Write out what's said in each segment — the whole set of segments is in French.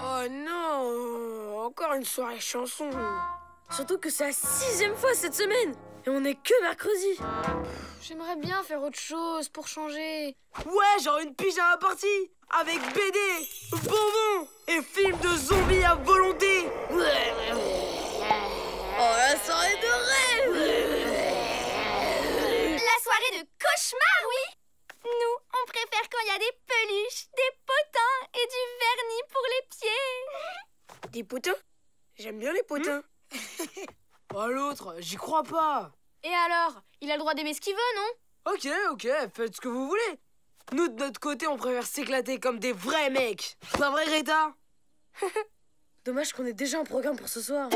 Oh non, encore une soirée chanson. Surtout que c'est la 6e fois cette semaine. Et on est que mercredi. J'aimerais bien faire autre chose pour changer. Ouais, genre une pyjama party avec BD, bonbons et film de zombies à volonté. Oh, la soirée de rêve. La soirée de cauchemar, oui. Nous, on préfère quand il y a des peluches, des potins et du vernis pour les pieds. Des potins? J'aime bien les potins. Oh, l'autre, j'y crois pas. Et alors? Il a le droit d'aimer ce qu'il veut, non? Ok, faites ce que vous voulez. Nous, de notre côté, on préfère s'éclater comme des vrais mecs. Pas vrai, Greta? Dommage qu'on ait déjà un programme pour ce soir.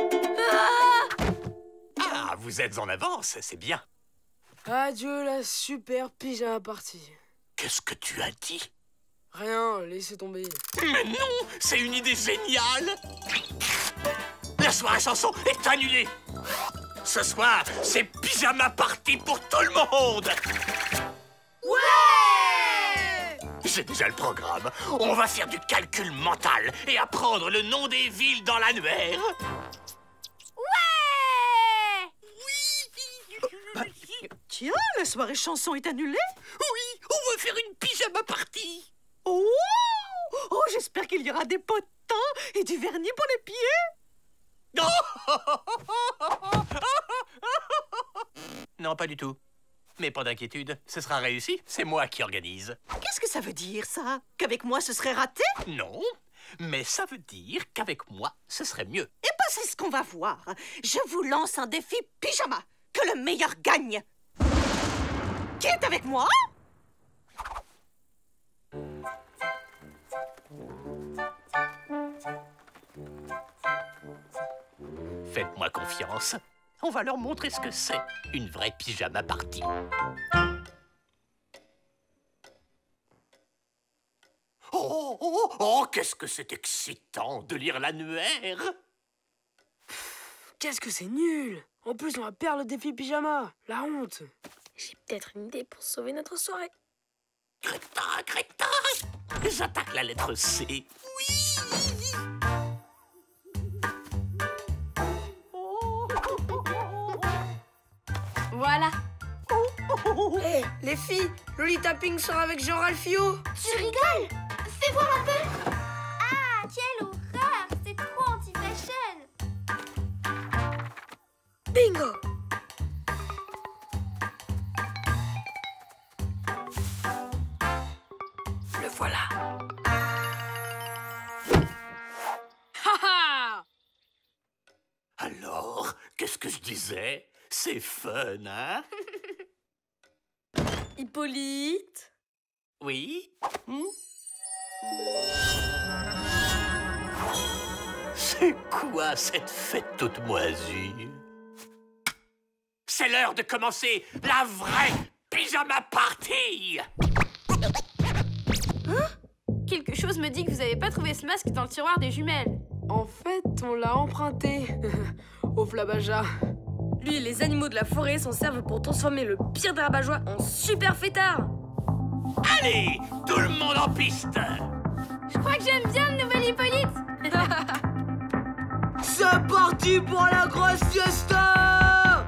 Ah, vous êtes en avance, c'est bien. Adieu la super pyjama party. Qu'est-ce que tu as dit? Rien, laissez tomber. Mais non, c'est une idée géniale. La soirée chanson est annulée. Ce soir, c'est pyjama party pour tout le monde. Ouais! J'ai déjà le programme. On va faire du calcul mental et apprendre le nom des villes dans l'annuaire. Ouais! Tiens, la soirée chanson est annulée. Oui, on va faire une pyjama party. Oh, j'espère qu'il y aura des potins et du vernis pour les pieds. Non, pas du tout. Mais pas d'inquiétude, ce sera réussi. C'est moi qui organise. Qu'est-ce que ça veut dire, ça? Qu'avec moi, ce serait raté? Non, mais ça veut dire qu'avec moi, ce serait mieux. Eh ben, c'est ce qu'on va voir. Je vous lance un défi pyjama. Que le meilleur gagne. Qui est avec moi? Faites-moi confiance. On va leur montrer ce que c'est, une vraie pyjama party. Oh, qu'est-ce que c'est excitant de lire l'annuaire. Qu'est-ce que c'est nul. En plus, on va perdre le défi pyjama. La honte. J'ai peut-être une idée pour sauver notre soirée. Greta, j'attaque la lettre C. Oui. Voilà. Hé, les filles, Lolita Pink sort avec Jean-Ralphio. Tu rigoles? Fais voir un peu. Ah, quelle horreur! C'est trop anti-fashion. Bingo. Le voilà. Haha. Alors, qu'est-ce que je disais? C'est fun, hein? Hippolyte? Oui? C'est quoi cette fête toute moisie? C'est l'heure de commencer la vraie pyjama party! Quelque chose me dit que vous avez pas trouvé ce masque dans le tiroir des jumelles. En fait, on l'a emprunté au Flabaja. Lui et les animaux de la forêt s'en servent pour transformer le pire des rabat-joie en super fêtard. Allez, tout le monde en piste! Je crois que j'aime bien le nouvel Hippolyte. C'est parti pour la grosse fiesta!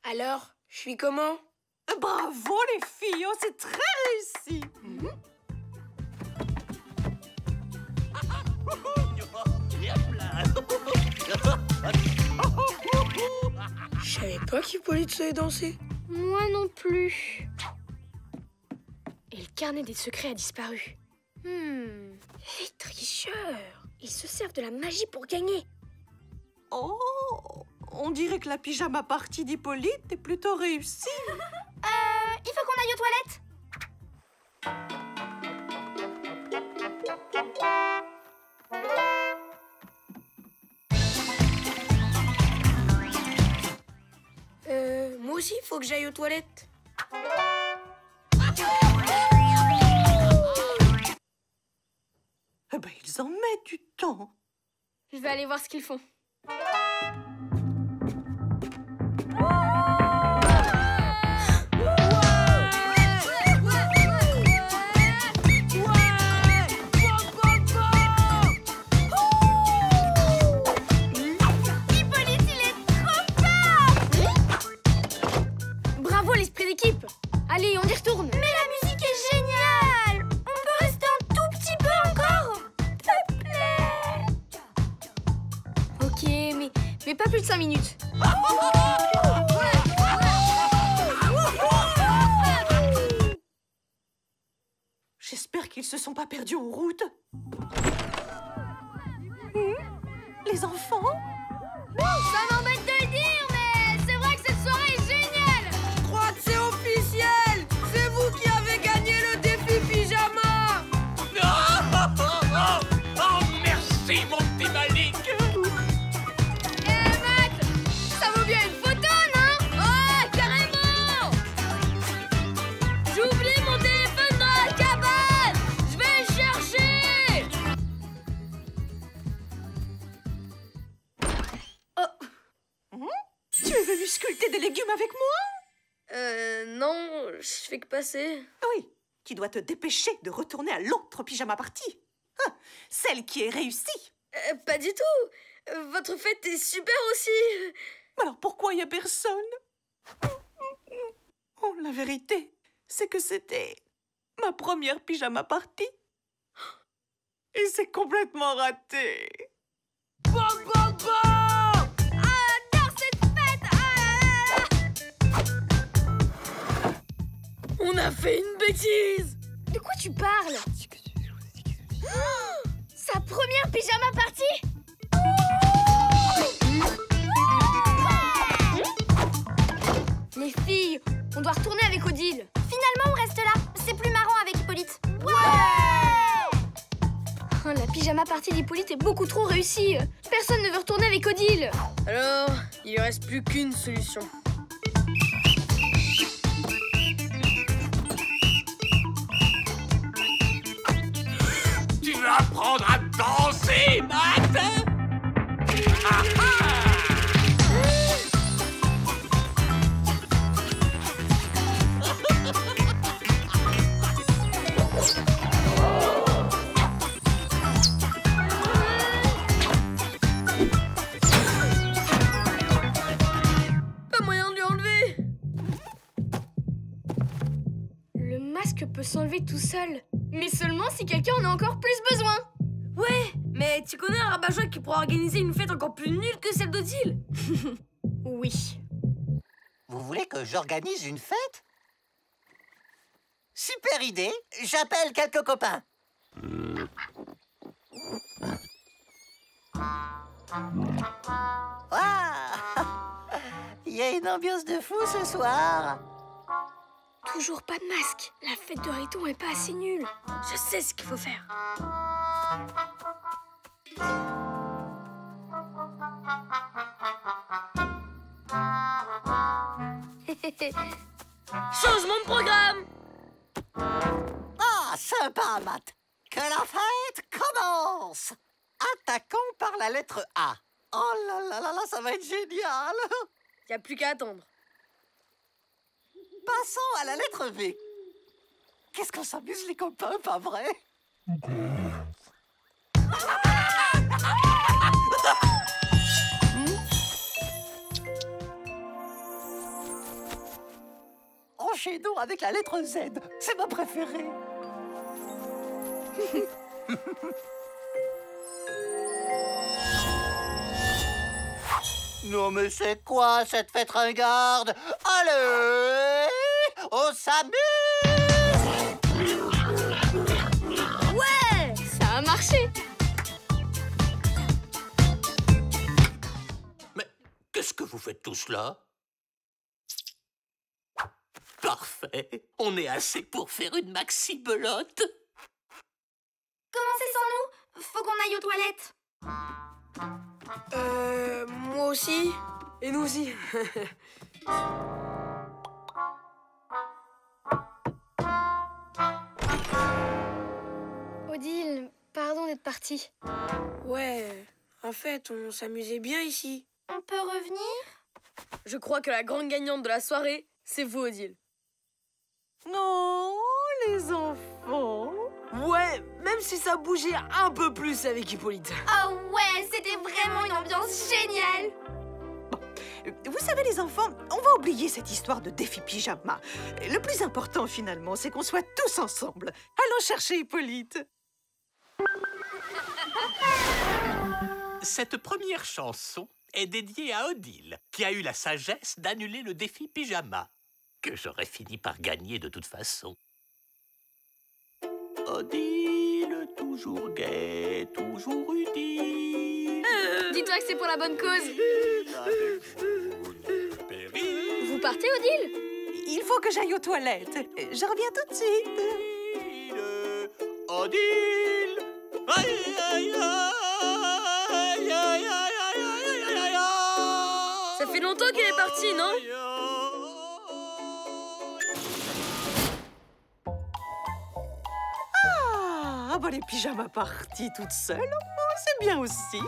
Alors, je suis comment? Bravo, les filles. Oh, c'est très réussi. Je savais pas qu'Hippolyte savait danser. Moi non plus. Et le carnet des secrets a disparu. Les tricheurs. Ils se servent de la magie pour gagner. Oh, on dirait que la pyjama party d'Hippolyte est plutôt réussie. Il faut qu'on aille aux toilettes. Moi aussi, il faut que j'aille aux toilettes. Eh ben, ils en mettent du temps. Je vais aller voir ce qu'ils font. Hippolyte, il est trop fort! Bravo l'esprit d'équipe. Allez, on y retourne. Mais la musique est géniale! On peut rester un tout petit peu encore? S'il te plaît! Ok, mais pas plus de 5 minutes. J'espère qu'ils se sont pas perdus en route. Les enfants? Ça m'embête de le dire, mais c'est vrai que cette soirée est géniale! Je crois que c'est officiel. C'est vous qui avez gagné le défi pyjama. Oh, merci, mon petit Malik. Matt, ça vaut bien une photo, non? Oh, carrément! J'oublie mon téléphone dans la cabane! Je vais le chercher! Tu es venu sculpter des légumes avec moi? Non, je fais que passer. Oui, tu dois te dépêcher de retourner à l'autre pyjama party. Ah, celle qui est réussie. Pas du tout. Votre fête est super aussi. Alors pourquoi il n'y a personne? Oh, la vérité, c'est que c'était ma première pyjama party. Et c'est complètement raté. Bam, bam, bam. J'adore cette fête! Ah là là! On a fait une bêtise. De quoi tu parles? Sa première pyjama party? Les filles, on doit retourner avec Odile. Finalement, on reste là. C'est plus marrant avec Hippolyte. Ouais! Oh, la pyjama party d'Hippolyte est beaucoup trop réussie. Personne ne veut retourner avec Odile. Alors, il ne reste plus qu'une solution. Tu veux apprendre à danser, Matt? Ah, ah. Pas moyen de lui enlever. Le masque peut s'enlever tout seul. Mais seulement si quelqu'un en a encore plus besoin. Ouais, mais tu connais un rabat-joie qui pourra organiser une fête encore plus nulle que celle d'Odile? Oui. Vous voulez que j'organise une fête? Super idée, j'appelle quelques copains. Ah, il y a une ambiance de fou ce soir. Toujours pas de masque. La fête de Riton est pas assez nulle. Je sais ce qu'il faut faire. Changement de programme. Ah, sympa, Matt. Que la fête commence. Attaquons par la lettre A. Oh là là là là, ça va être génial. Y a plus qu'à attendre. Passons à la lettre V. Qu'est-ce qu'on s'amuse les copains, pas vrai? Enchaînons avec la lettre Z. C'est ma préférée. Non mais c'est quoi cette fête ringarde? Allez, on s'amuse! Ouais, ça a marché. Mais qu'est-ce que vous faites tous là? Parfait, on est assez pour faire une maxi-belote. Commencez sans nous. Faut qu'on aille aux toilettes. Moi aussi. Et nous aussi. Odile, Pardon d'être parti. Ouais, en fait, on s'amusait bien ici. On peut revenir? Je crois que la grande gagnante de la soirée, c'est vous, Odile. Non, les enfants. Ouais, même si ça bougeait un peu plus avec Hippolyte. Oh ouais, c'était vraiment une ambiance géniale! Vous savez, les enfants, on va oublier cette histoire de défi pyjama. Le plus important, finalement, c'est qu'on soit tous ensemble. Allons chercher Hippolyte. Cette première chanson est dédiée à Odile, qui a eu la sagesse d'annuler le défi pyjama, que j'aurais fini par gagner de toute façon. Odile, toujours gaie, toujours utile. Dis-toi que c'est pour la bonne cause. Vous partez, Odile? Il faut que j'aille aux toilettes. Je reviens tout de suite. Odile, aïe, aïe, aïe, aïe, aïe, aïe, aïe, aïe. Ça fait longtemps qu'il est parti, non? Ah, bah les pyjamas parties toutes seules, oh, c'est bien aussi.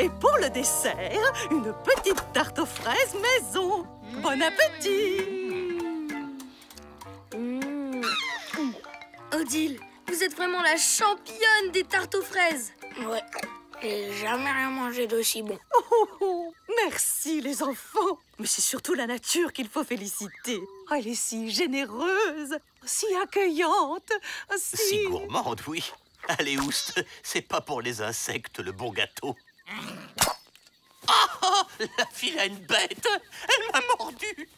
Et pour le dessert, une petite tarte aux fraises maison. Bon appétit! Odile, vous êtes vraiment la championne des tartes aux fraises. Ouais, j'ai jamais rien mangé d'aussi bon. Oh, merci les enfants. Mais c'est surtout la nature qu'il faut féliciter. Oh, elle est si généreuse, si accueillante, Si gourmande, oui. Allez, Oust, c'est pas pour les insectes le bon gâteau. Ah, la vilaine bête! Elle m'a mordu!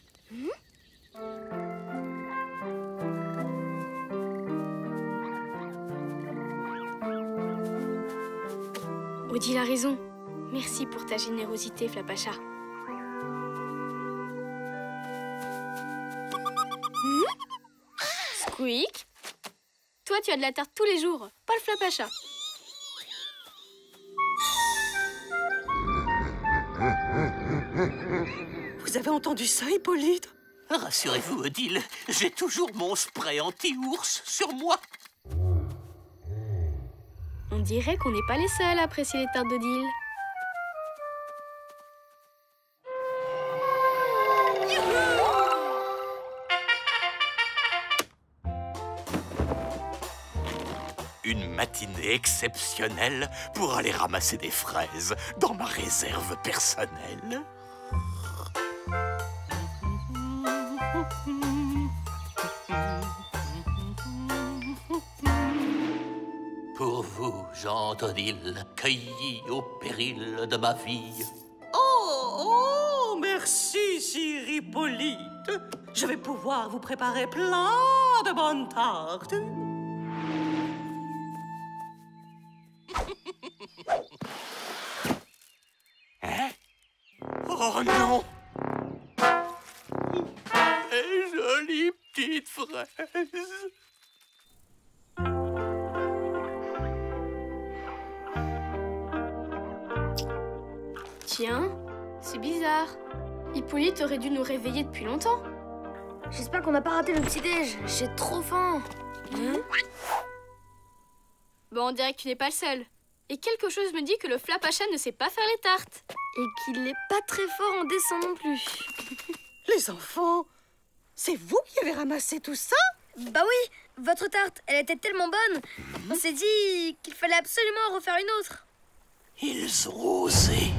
Odile a raison. Merci pour ta générosité, Flapacha. Squeak, toi tu as de la tarte tous les jours, pas le Flapacha. Vous avez entendu ça, Hippolyte? Rassurez-vous, Odile, j'ai toujours mon spray anti-ours sur moi. On dirait qu'on n'est pas les seuls à apprécier les tartes d'Odile. Une matinée exceptionnelle pour aller ramasser des fraises dans ma réserve personnelle. Pour vous, Jean d'Odile, cueilli au péril de ma vie. Oh, merci, sire Hippolyte. Je vais pouvoir vous préparer plein de bonnes tartes. Hein? Oh non! Mes jolies petites fraises! Tiens, c'est bizarre. Hippolyte aurait dû nous réveiller depuis longtemps. J'espère qu'on n'a pas raté le petit-déj. J'ai trop faim. Bon, on dirait que tu n'es pas le seul. Et quelque chose me dit que le Flapacha ne sait pas faire les tartes. Et qu'il n'est pas très fort en dessin non plus. Les enfants, c'est vous qui avez ramassé tout ça? Bah oui, votre tarte, elle était tellement bonne. On s'est dit qu'il fallait absolument en refaire une autre. Ils ont osé.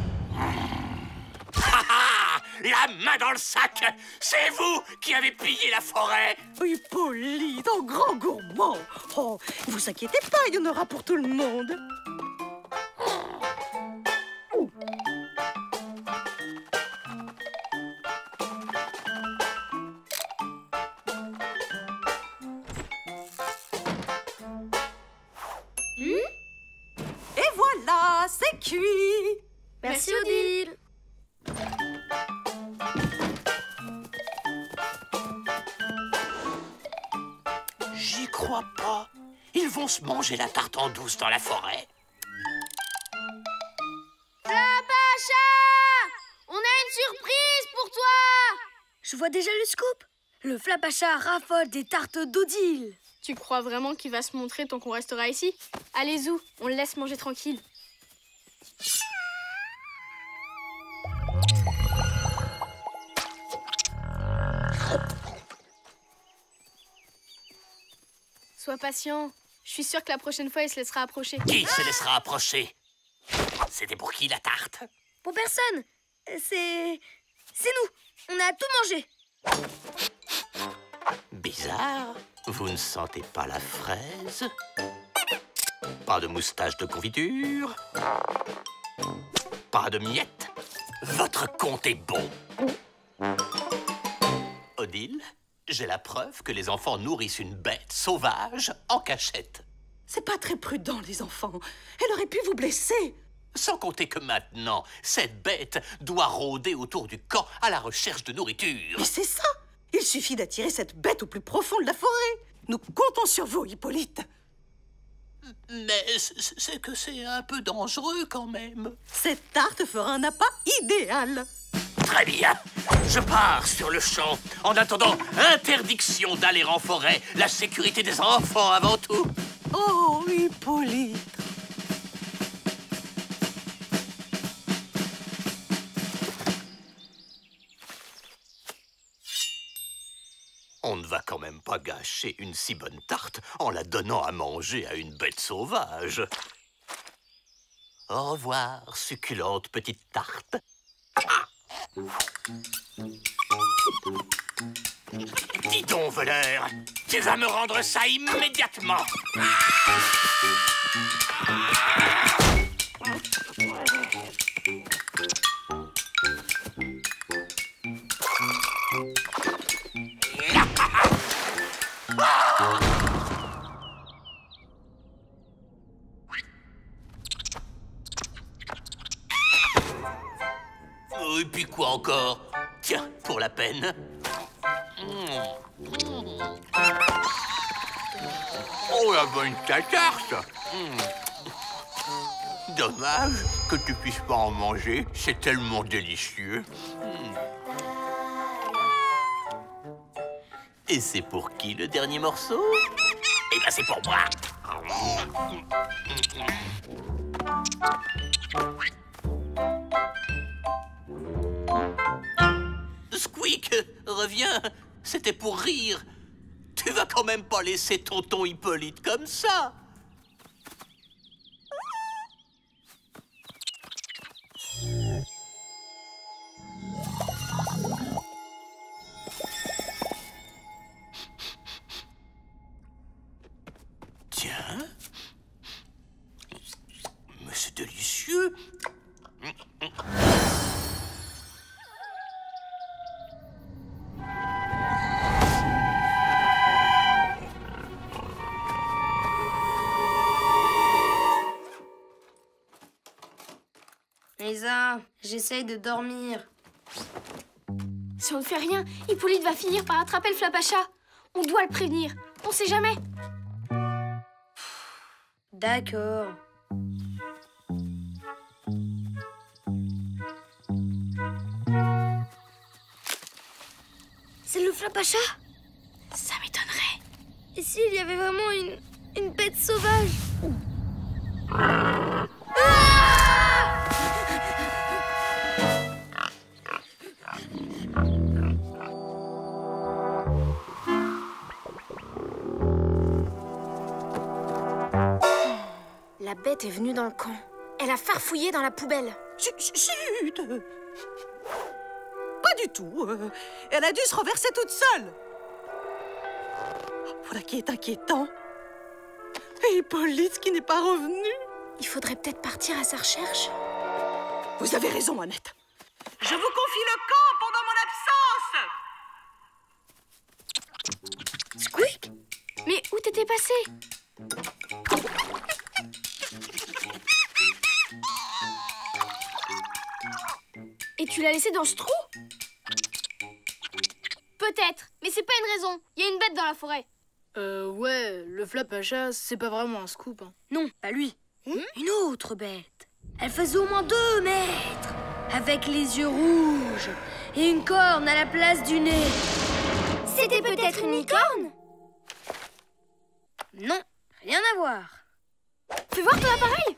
La main dans le sac! C'est vous qui avez pillé la forêt! Hippolyte, un grand gourmand. Oh, vous inquiétez pas, il y en aura pour tout le monde. Et voilà, c'est cuit. Merci Odile. J'y crois pas. Ils vont se manger la tarte en douce dans la forêt. vois déjà le scoop. Le Flapacha raffole des tartes d'Odile. Tu crois vraiment qu'il va se montrer tant qu'on restera ici? Allez, Zou, on le laisse manger tranquille. Sois patient. Je suis sûre que la prochaine fois, il se laissera approcher. Qui se laissera approcher? C'était pour qui la tarte? Pour personne. C'est nous. On a tout mangé. Bizarre. Vous ne sentez pas la fraise? Pas de moustache de confiture? Pas de miettes? Votre compte est bon. Odile, j'ai la preuve que les enfants nourrissent une bête sauvage en cachette. C'est pas très prudent, les enfants. Elle aurait pu vous blesser. Sans compter que maintenant, cette bête doit rôder autour du camp à la recherche de nourriture. Mais c'est ça. Il suffit d'attirer cette bête au plus profond de la forêt. Nous comptons sur vous, Hippolyte. Mais c'est que c'est un peu dangereux quand même. Cette tarte fera un appât idéal. Très bien. Je pars sur le champ. En attendant, interdiction d'aller en forêt. La sécurité des enfants avant tout. Oh, Hippolyte. On ne va quand même pas gâcher une si bonne tarte en la donnant à manger à une bête sauvage. Au revoir, succulente petite tarte. Ah! Dis donc, voleur, tu vas me rendre ça immédiatement. Et puis quoi encore? Tiens, pour la peine. Oh, la bonne tarte! Dommage que tu puisses pas en manger, c'est tellement délicieux. Et c'est pour qui le dernier morceau? Eh ben c'est pour moi. Squeak, reviens. C'était pour rire. Tu vas quand même pas laisser tonton Hippolyte comme ça. Tiens. Mais c'est délicieux. Lisa, j'essaye de dormir. Si on ne fait rien, Hippolyte va finir par attraper le Flapacha. On doit le prévenir. On sait jamais. D'accord. C'est le Flapacha? Ça m'étonnerait. Et s'il y avait vraiment une bête sauvage? La bête est venue dans le camp. Elle a farfouillé dans la poubelle. Chut. Pas du tout. Elle a dû se renverser toute seule. Voilà qui est inquiétant. Et Hippolyte qui n'est pas revenu. Il faudrait peut-être partir à sa recherche. Vous avez raison, Annette. Je vous confie le camp pendant mon absence. Squeak? Mais où t'étais passé? Et tu l'as laissé dans ce trou? Peut-être, mais c'est pas une raison. Il y a une bête dans la forêt. Ouais, le Flapacha, c'est pas vraiment un scoop. Hein. Non, pas lui. Une autre bête. Elle faisait au moins 2 mètres. avec les yeux rouges et une corne à la place du nez. C'était peut-être une licorne? Non, rien à voir. Fais voir ton appareil.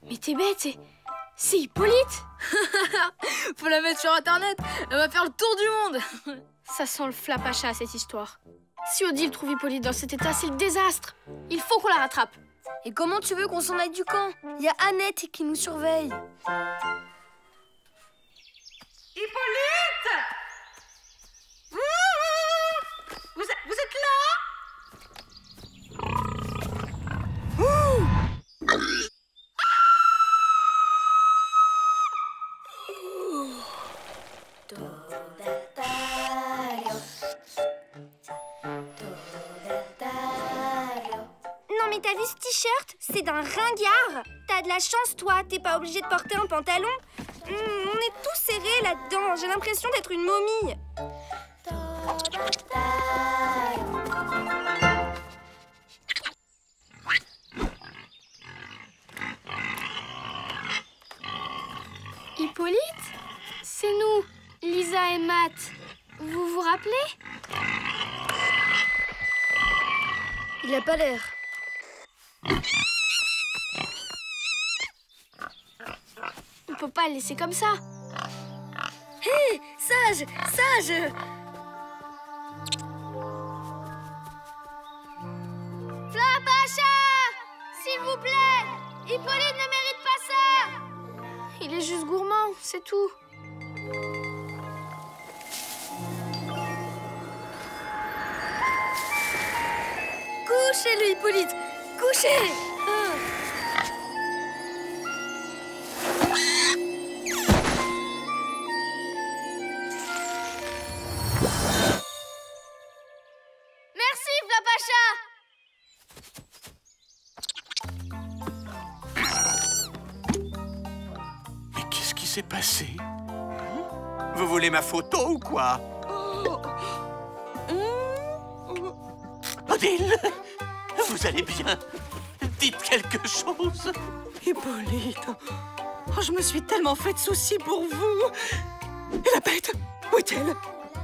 Mais t'es bête, c'est Hippolyte. Faut la mettre sur Internet, elle va faire le tour du monde. Ça sent le flapacha, cette histoire. Si Odile trouve Hippolyte dans cet état, c'est le désastre. Il faut qu'on la rattrape. Et comment tu veux qu'on s'en aille du camp? Il y a Annette qui nous surveille. Hippolyte! Vous êtes là? Non mais t'as vu ce t-shirt? C'est d'un ringard. T'as de la chance toi, t'es pas obligé de porter un pantalon. On est tous serrés là-dedans, j'ai l'impression d'être une momie. Hippolyte? C'est nous, Lisa et Matt. Vous vous rappelez? Il a pas l'air. On peut pas le laisser comme ça. Hé, sage, sage! Flapacha! S'il vous plaît! Hippolyte ne mérite pas ça! Il est juste gourmand, c'est tout. Couchez-le, Hippolyte! Couchez! Merci, Flapacha! Mais qu'est-ce qui s'est passé? Vous voulez ma photo ou quoi? Odile, vous allez bien? Dites quelque chose. Hippolyte, oh, je me suis tellement fait de soucis pour vous. Et la bête, où est-elle?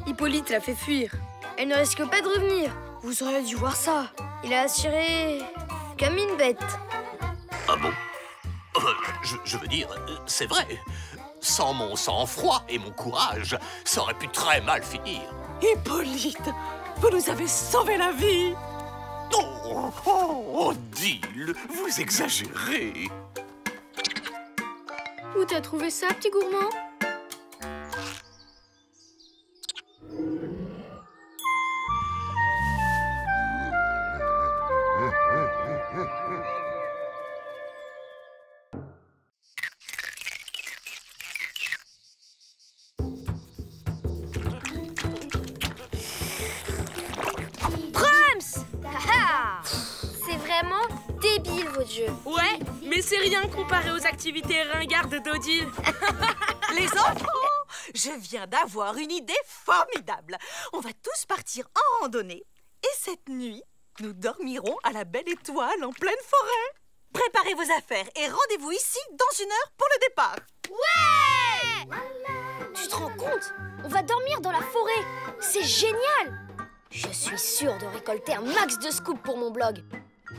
Hippolyte l'a fait fuir. Elle ne risque pas de revenir. Vous auriez dû voir ça. Il a assuré comme une bête. Ah bon? Je veux dire, c'est vrai. Sans mon sang-froid et mon courage, ça aurait pu très mal finir. Hippolyte, vous nous avez sauvé la vie. Oh, Odile, vous exagérez. Où t'as trouvé ça, petit gourmand? C'est vraiment débile, vos jeux. Ouais, mais c'est rien comparé aux activités ringardes d'Odile. Les enfants, je viens d'avoir une idée formidable. On va tous partir en randonnée. Et cette nuit, nous dormirons à la belle étoile en pleine forêt. Préparez vos affaires et rendez-vous ici dans 1 heure pour le départ. Ouais! Tu te rends compte? On va dormir dans la forêt. C'est génial! Je suis sûre de récolter un max de scoops pour mon blog.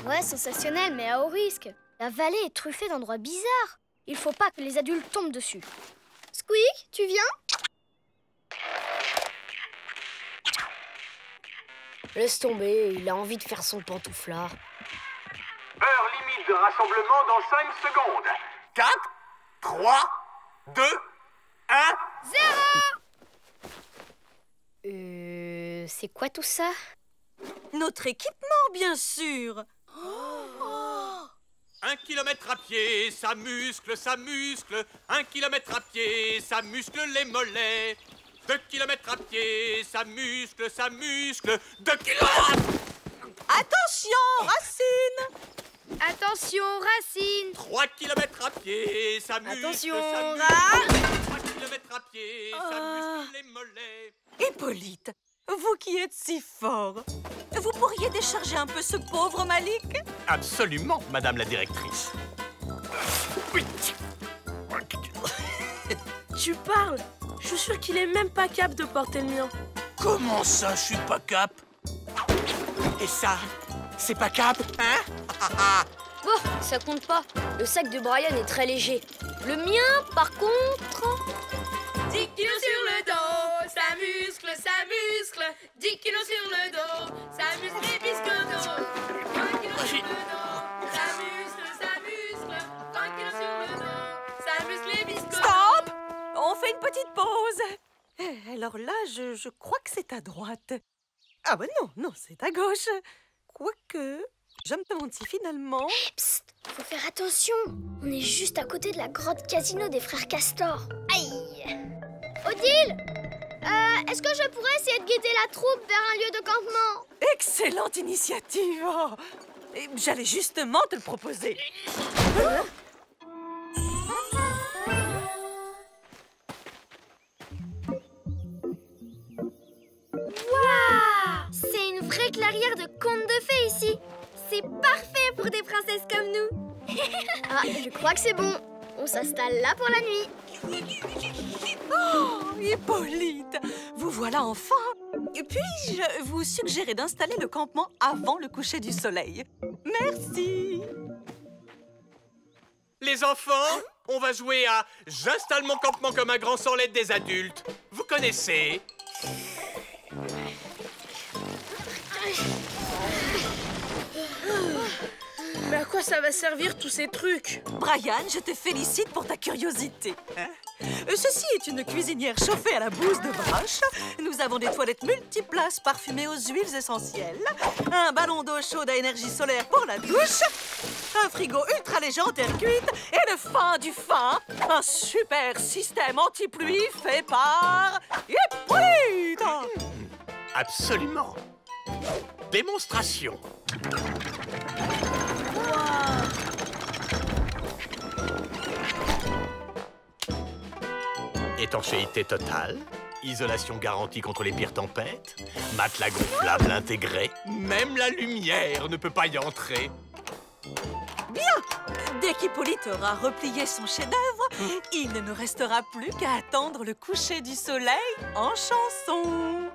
Ouais, sensationnel, mais à haut risque. La vallée est truffée d'endroits bizarres. Il faut pas que les adultes tombent dessus. Squeak, tu viens? Laisse tomber, il a envie de faire son pantouflard. Heure limite de rassemblement dans 5 secondes. 4, 3, 2, 1... C'est quoi tout ça? Notre équipement, bien sûr. 1 kilomètre à pied, ça muscle, ça muscle. 1 kilomètre à pied, ça muscle les mollets. 2 kilomètres à pied, ça muscle, ça muscle. 2 kilomètres. Attention, Racine. Attention, Racine! 3 kilomètres à pied, ça muscle, Attention, ça muscle. Ra- 3 kilomètres à pied, ça muscle les mollets. Hippolyte, vous qui êtes si fort, vous pourriez décharger un peu ce pauvre Malik? Absolument, madame la directrice. Oui. tu parles? Je suis sûre qu'il est même pas capable de porter le mien. Comment ça, je suis pas cap? Et ça, c'est pas cap, hein? Bon, ça compte pas. Le sac de Brian est très léger. Le mien, par contre... 10 kilos sur le dos, ça muscle, ça muscle. 10 kilos sur le dos, ça muscle les biscottes. 20 kilos sur le dos, ça muscle, ça muscle. 20 kilos sur le dos, ça muscle les biscottes. Stop! On fait une petite pause. Alors là, je crois que c'est à droite. Ah ben non, c'est à gauche. Quoique, je me demande si finalement... Psst, faut faire attention. On est juste à côté de la grotte casino des frères Castor. Aïe! Odile! Est-ce que je pourrais essayer de guider la troupe vers un lieu de campement? Excellente initiative! Oh. Et j'allais justement te le proposer. Waouh! C'est une vraie clairière de contes de fées ici. C'est parfait pour des princesses comme nous. Ah, je crois que c'est bon. On s'installe là pour la nuit. Oh, Hippolyte, vous voilà enfin. Puis-je vous suggérer d'installer le campement avant le coucher du soleil? Merci. Les enfants, on va jouer à « J'installe mon campement comme un grand sans l'aide des adultes ». Vous connaissez? Mais à quoi ça va servir tous ces trucs? Brian, je te félicite pour ta curiosité. Ceci est une cuisinière chauffée à la bouse de vache. Nous avons des toilettes multiplaces parfumées aux huiles essentielles, un ballon d'eau chaude à énergie solaire pour la douche, un frigo ultra léger en terre cuite et le fin du fin, un super système anti-pluie fait par Hippolyte. Absolument. Démonstration. Étanchéité totale, isolation garantie contre les pires tempêtes, matelas gonflable intégré, même la lumière ne peut pas y entrer. Bien! Dès qu'Hippolyte aura replié son chef-d'œuvre, il ne nous restera plus qu'à attendre le coucher du soleil en chanson.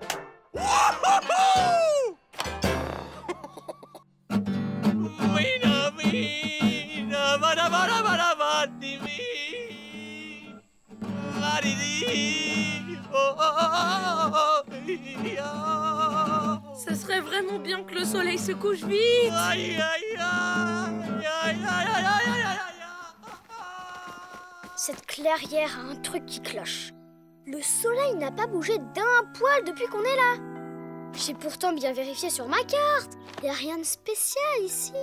Ça serait vraiment bien que le soleil se couche vite. Cette clairière a un truc qui cloche. Le soleil n'a pas bougé d'un poil depuis qu'on est là. J'ai pourtant bien vérifié sur ma carte. Il n'y a rien de spécial ici.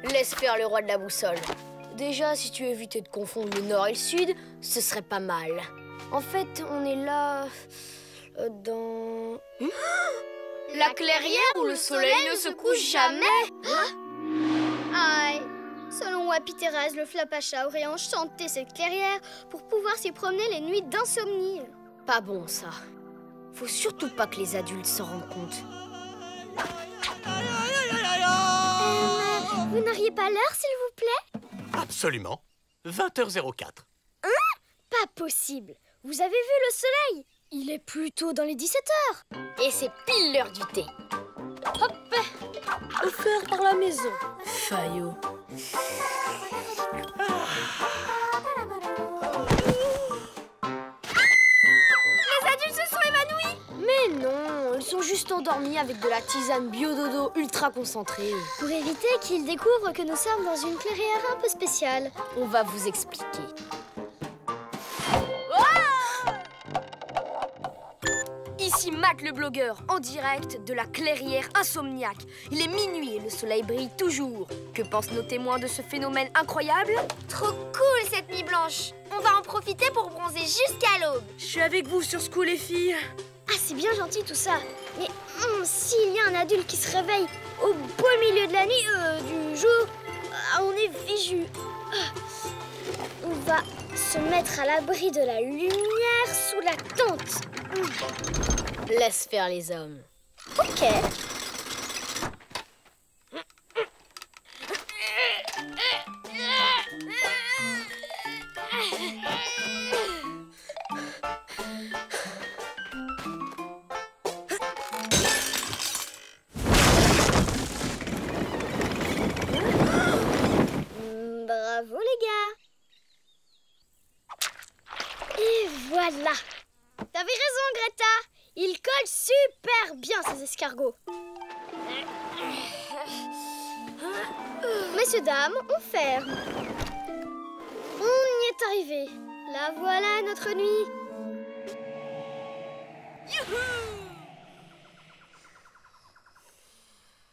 Laisse faire le roi de la boussole. Déjà, si tu évitais de confondre le nord et le sud, ce serait pas mal. En fait, on est là... dans... La clairière où le soleil ne se couche jamais. Aïe. Selon Wapi Thérèse, le Flapacha aurait enchanté cette clairière pour pouvoir s'y promener les nuits d'insomnie. Pas bon, ça. Faut surtout pas que les adultes s'en rendent compte. Vous n'auriez pas l'heure, s'il vous plaît? Absolument. 20h04. Hein? Pas possible. Vous avez vu le soleil? Il est plutôt dans les 17h. Et c'est pile l'heure du thé. Hop! Offert par la maison. Fayot. Les adultes se sont évanouis. Mais non, ils sont juste endormis avec de la tisane bio-dodo ultra concentrée. Pour éviter qu'ils découvrent que nous sommes dans une clairière un peu spéciale, on va vous expliquer. Ici Matt le blogueur, en direct de la clairière insomniaque. Il est minuit et le soleil brille toujours. Que pensent nos témoins de ce phénomène incroyable? Trop cool cette nuit blanche. On va en profiter pour bronzer jusqu'à l'aube. Je suis avec vous sur ce coup, les filles. Ah, c'est bien gentil tout ça. Mais s'il y a un adulte qui se réveille au beau milieu de la nuit, du jour, on est fichu. On va se mettre à l'abri de la lumière sous la tente. Laisse faire les hommes. Ok. Voilà. T'avais raison, Greta. Ils collent super bien, ces escargots. Messieurs, dames, on ferme. On y est arrivé. La voilà, notre nuit.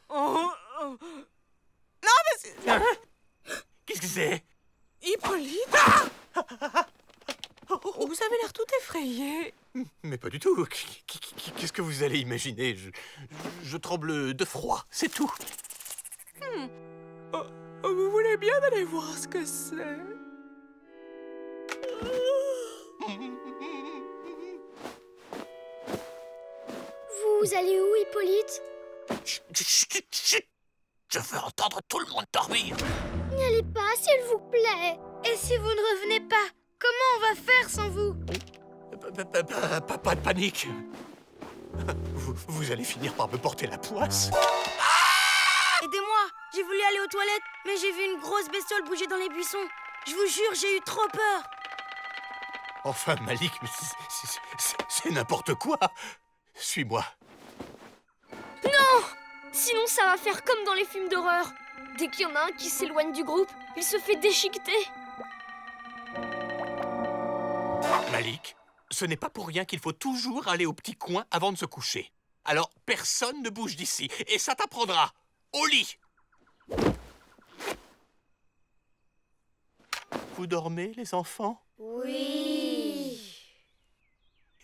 Non, mais c'est... Qu'est-ce que c'est? Hippolyte. Vous avez l'air tout effrayé. Mais pas du tout. Qu'est-ce que vous allez imaginer? Je tremble de froid, c'est tout. Vous voulez bien aller voir ce que c'est? Vous allez où, Hippolyte? Chut, chut. Je veux entendre tout le monde dormir. N'y allez pas, s'il vous plaît. Et si vous ne revenez pas, comment on va faire sans vous? Pas de panique. Vous allez finir par me porter la poisse. Aidez-moi, j'ai voulu aller aux toilettes, mais j'ai vu une grosse bestiole bouger dans les buissons. Je vous jure, j'ai eu trop peur. Enfin, Malik, mais c'est n'importe quoi. Suis-moi. Non! Sinon, ça va faire comme dans les films d'horreur. Dès qu'il y en a un qui s'éloigne du groupe, il se fait déchiqueter. Malik, ce n'est pas pour rien qu'il faut toujours aller au petit coin avant de se coucher. Alors, personne ne bouge d'ici. Et ça t'apprendra. Au lit. Vous dormez, les enfants? Oui.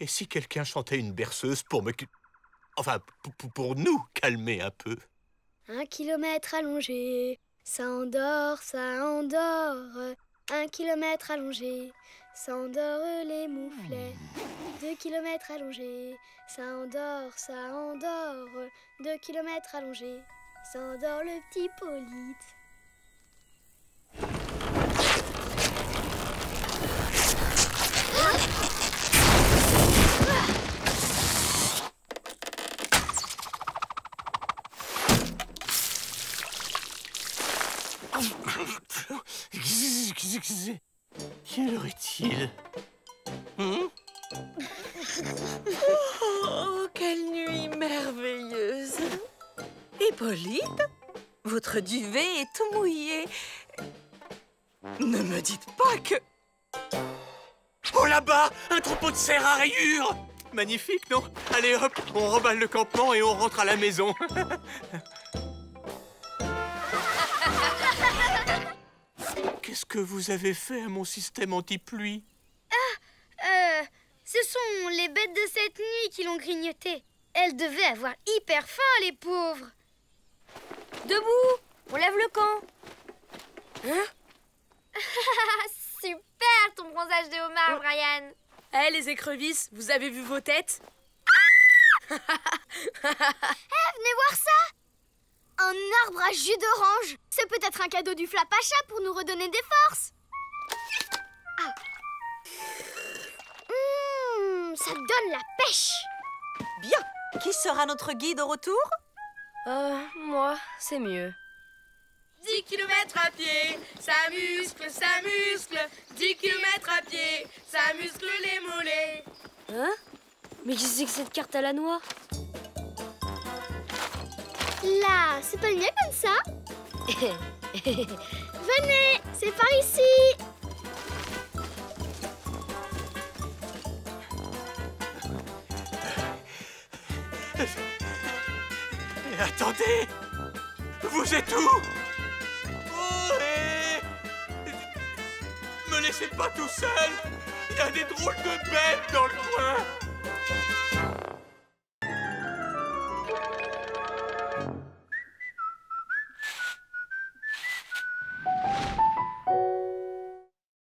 Et si quelqu'un chantait une berceuse pour me... Enfin, pour nous calmer un peu? 1 kilomètre allongé, ça endort, ça endort. 1 kilomètre allongé, ça endort les mouflets. 2 kilomètres allongés, ça endort, ça endort. 2 kilomètres allongés, ça endort le petit Hippolyte. Quelle heure est-il? Oh, quelle nuit merveilleuse. Hippolyte, votre duvet est tout mouillé. Ne me dites pas que... Oh, là-bas, un troupeau de cerfs à rayures. Magnifique, non? Allez, hop, on remballe le campement et on rentre à la maison. Qu'est-ce que vous avez fait à mon système anti-pluie? Ce sont les bêtes de cette nuit qui l'ont grignoté. Elles devaient avoir hyper faim, les pauvres. Debout, on lève le camp. Super ton bronzage de homard, Brian. Eh, les écrevisses, vous avez vu vos têtes? Venez voir ça! Un arbre à jus d'orange. C'est peut-être un cadeau du Flapacha pour nous redonner des forces. Ça donne la pêche. Bien. Qui sera notre guide au retour? Moi, c'est mieux. 10 km à pied, ça muscle, ça muscle. 10 km à pied, ça muscle les mollets. Hein? Mais qu'est-ce que c'est que cette carte à la noix? Là, c'est pas mieux comme ça? Venez, c'est par ici. Attendez! Vous êtes où? Oh, me laissez pas tout seul! Il y a des drôles de bêtes dans le